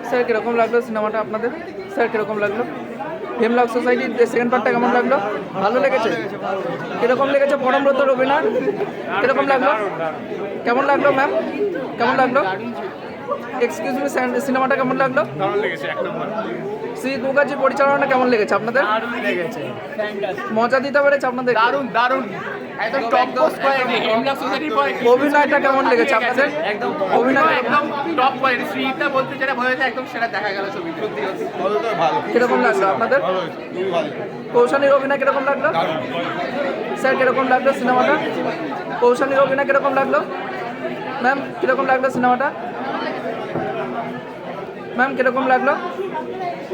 Sir কীরকম লাগলো সিনেমাটা আপনাদের? স্যার কীরকম লাগলো? হেমলক সোসাইটির সেকেন্ড পার্টটা কেমন লাগলো? ভালো লেগেছে? কীরকম লেগেছে পরমব্রতর অভিনয়? কীরকম লাগলো? কেমন লাগলো ম্যাম? কেমন লাগলো? এক্সকিউজ মি, সিনেমাটা কেমন লাগলো? দারুণ লেগেছে, এক নম্বর। শ্রীজিৎ মুখার্জির পরিচালনাটা কেমন লেগেছে আপনাদের? দারুণ লেগেছে, মজা দিতে পেরেছে আপনাদের? দারুণ দারুণ, একদম টপ পোস্ট কোয়ালিটি। হেমলক সোসাইটির পরে অভিনয়টা কেমন লেগেছে আপনাদের? একদম অভিনয় একদম টপ কোয়ালিটি। শ্রীজিৎটা বলতে যেটা বোঝা যায় একদম সেটা দেখা গেল ছবি, সত্যি সত্যি কিরকম লাগলো আপনাদের? কৌশানীর অভিনয় কিরকম লাগলো? স্যার কিরকম লাগলো সিনেমাটা? কৌশানীর অভিনয় কিরকম লাগলো? ম্যাম কিরকম লাগলো সিনেমাটা? ম্যাম কিরকম লাগলো?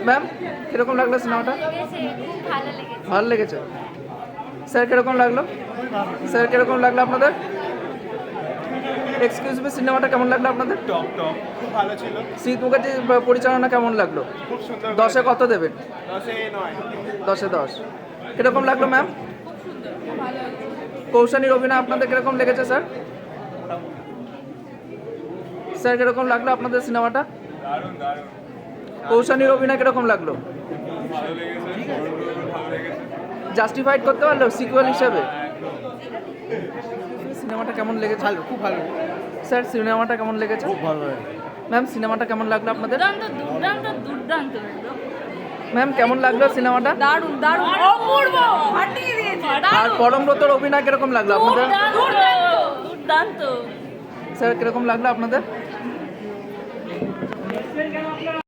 ম্যাম কিরকম লাগলো সিনেমাটা? ভালো লেগেছে। স্যার কিরকম লাগলো? স্যার কিরকম লাগলো আপনাদের? এক্সকিউজ মি, সিনেমাটা কেমন লাগলো আপনাদের? টপ টপ, খুব ভালো ছিল, শ্রীজিৎ মুখার্জির পরিচালনা কেমন লাগলো? খুব সুন্দর। 10-এ কত দেবেন? 10-এ 9। 10-এ 10। কিরকম লাগলো ম্যাম? কৌশানীর অভিনয় আপনাদের কিরকম লেগেছে স্যার? স্যার কিরকম লাগলো আপনাদের সিনেমাটা? দারুণ দারুণ, কৌশানীর অভিনয় কিরকম লাগলো? ভালো লেগেছে, ভালো লেগেছে। জাস্টিফাইড করতে পারলো সিকুয়েল হিসেবে? সিনেমাটা কেমন লেগেছে? ভালো, খুব ভালো, স্যার সিনেমাটা কেমন লেগেছে? খুব ভালো। ম্যাম সিনেমাটা কেমন লাগলো আপনাদের? দুর্দান্ত দুর্দান্ত একদম। ম্যাম কেমন লাগলো সিনেমাটা? দারুণ দারুণ অপূর্ব, ফাটিয়ে দিয়েছে। আর দারুণ পরমব্রতর অভিনয় কিরকম লাগলো আপনাদের? দুর্দান্ত দুর্দান্ত। স্যার কিরকম লাগলো আপনাদের?